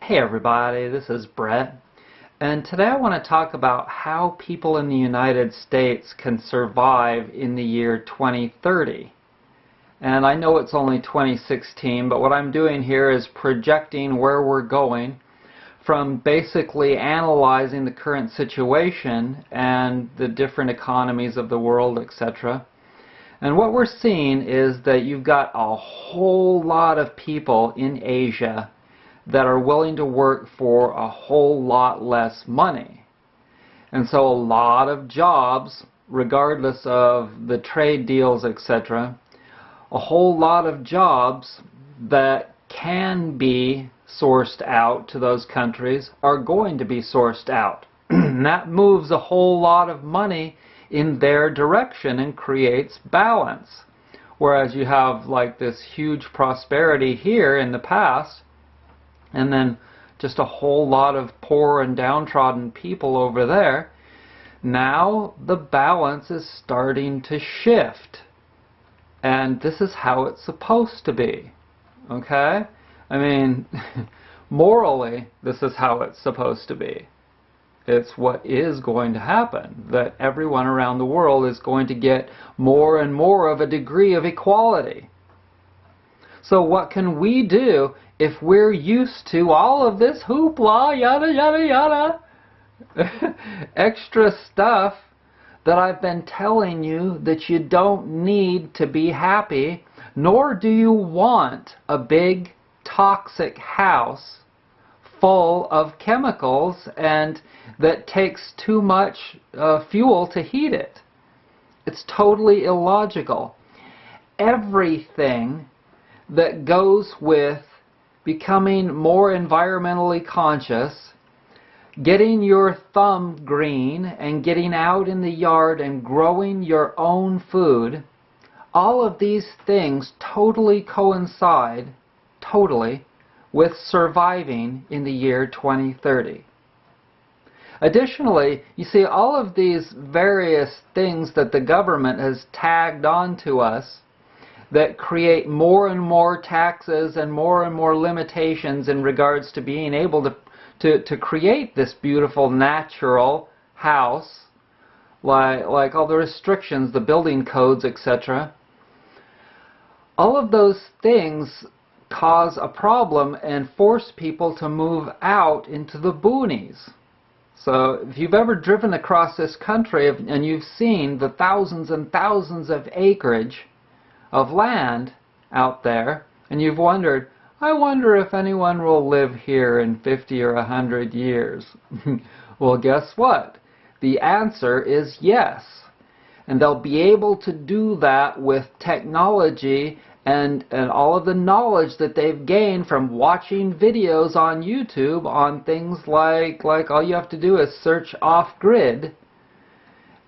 Hey everybody, this is Brett, and today I want to talk about how people in the United States can survive in the year 2030. And I know it's only 2016, but what I'm doing here is projecting where we're going from basically analyzing the current situation and the different economies of the world, etc. And what we're seeing is that you've got a whole lot of people in Asia that are willing to work for a whole lot less money. And so a lot of jobs, regardless of the trade deals, etc., a whole lot of jobs that can be sourced out to those countries are going to be sourced out. And that moves a whole lot of money in their direction and creates balance. Whereas you have like this huge prosperity here in the past, and then just a whole lot of poor and downtrodden people over there. Now the balance is starting to shift. And this is how it's supposed to be. Okay? I mean, morally, this is how it's supposed to be. It's what is going to happen. That everyone around the world is going to get more and more of a degree of equality. So what can we do if we're used to all of this hoopla, yada, yada, yada, extra stuff that I've been telling you that you don't need to be happy, nor do you want a big toxic house full of chemicals and that takes too much fuel to heat it. It's totally illogical. Everything that goes with becoming more environmentally conscious, getting your thumb green and getting out in the yard and growing your own food, all of these things totally coincide, with surviving in the year 2030. Additionally, you see all of these various things that the government has tagged on to us that create more and more taxes and more limitations in regards to being able to create this beautiful natural house, like all the restrictions, the building codes, etc. All of those things cause a problem and force people to move out into the boonies. So if you've ever driven across this country and you've seen the thousands and thousands of acreage of land out there, and you've wondered, I wonder if anyone will live here in 50 or 100 years. Well, guess what? The answer is yes. And they'll be able to do that with technology and all of the knowledge that they've gained from watching videos on YouTube on things like all you have to do is search off-grid,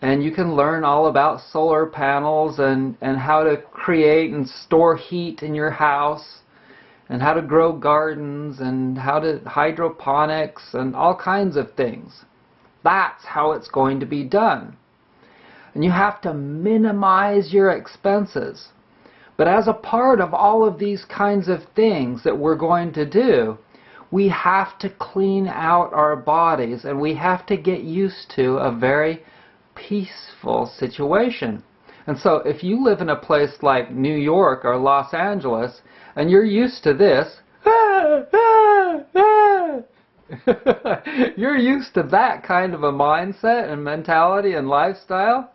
and you can learn all about solar panels and how to create and store heat in your house and how to grow gardens and how to hydroponics and all kinds of things. That's how it's going to be done. And you have to minimize your expenses. But as a part of all of these kinds of things that we're going to do, we have to clean out our bodies and we have to get used to a very peaceful situation. And so if you live in a place like New York or Los Angeles and you're used to this, you're used to that kind of a mindset and mentality and lifestyle,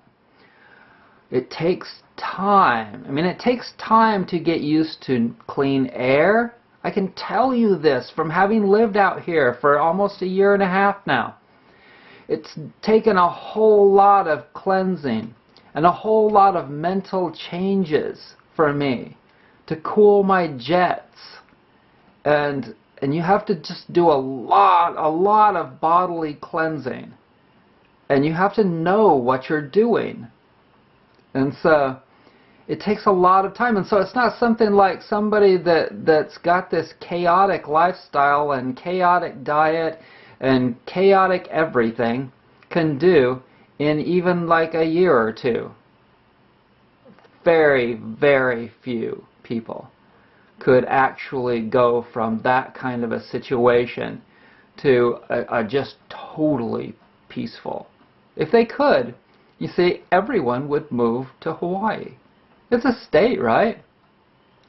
it takes time. I mean, it takes time to get used to clean air. I can tell you this from having lived out here for almost a year and a half now. It's taken a whole lot of cleansing and a whole lot of mental changes for me to cool my jets. And you have to just do a lot of bodily cleansing. And you have to know what you're doing. And so it takes a lot of time. And so it's not something like somebody that's got this chaotic lifestyle and chaotic diet and chaotic everything can do in even like a year or two. Very, very few people could actually go from that kind of a situation to a just totally peaceful. If they could, you see, everyone would move to Hawaii. It's a state, right?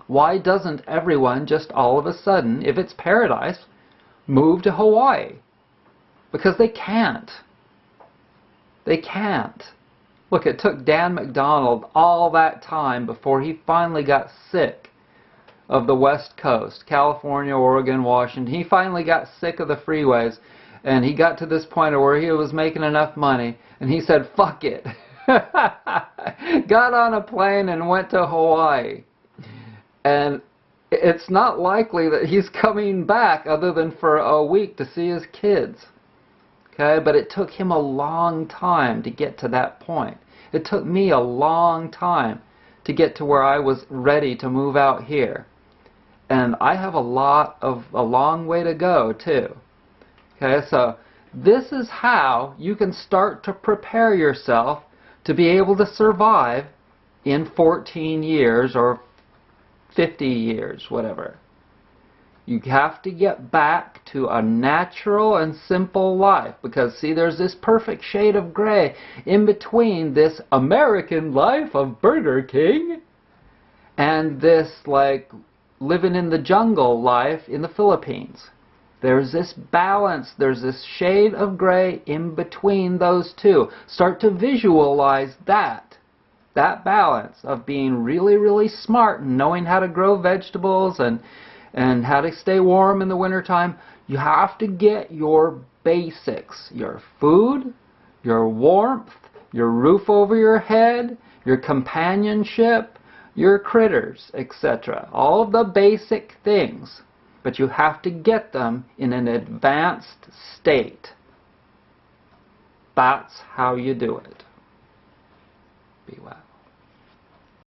Why doesn't everyone just all of a sudden, if it's paradise, move to Hawaii? Because they can't. They can't. Look, it took Dan McDonald all that time before he finally got sick of the West Coast, California, Oregon, Washington. He finally got sick of the freeways, and he got to this point where he was making enough money, and he said, fuck it. Got on a plane and went to Hawaii. And it's not likely that he's coming back other than for a week to see his kids. Okay, but it took him a long time to get to that point. It took me a long time to get to where I was ready to move out here. And I have a long way to go too. Okay, so this is how you can start to prepare yourself to be able to survive in 14 years or 50 years, whatever. You have to get back to a natural and simple life, because see, there's this perfect shade of gray in between this American life of Burger King and this like living in the jungle life in the Philippines. There's this balance, there's this shade of gray in between those two. Start to visualize that balance of being really, really smart and knowing how to grow vegetables and how to stay warm in the wintertime. You have to get your basics, your food, your warmth, your roof over your head, your companionship, your critters, etc. All of the basic things. But you have to get them in an advanced state. That's how you do it.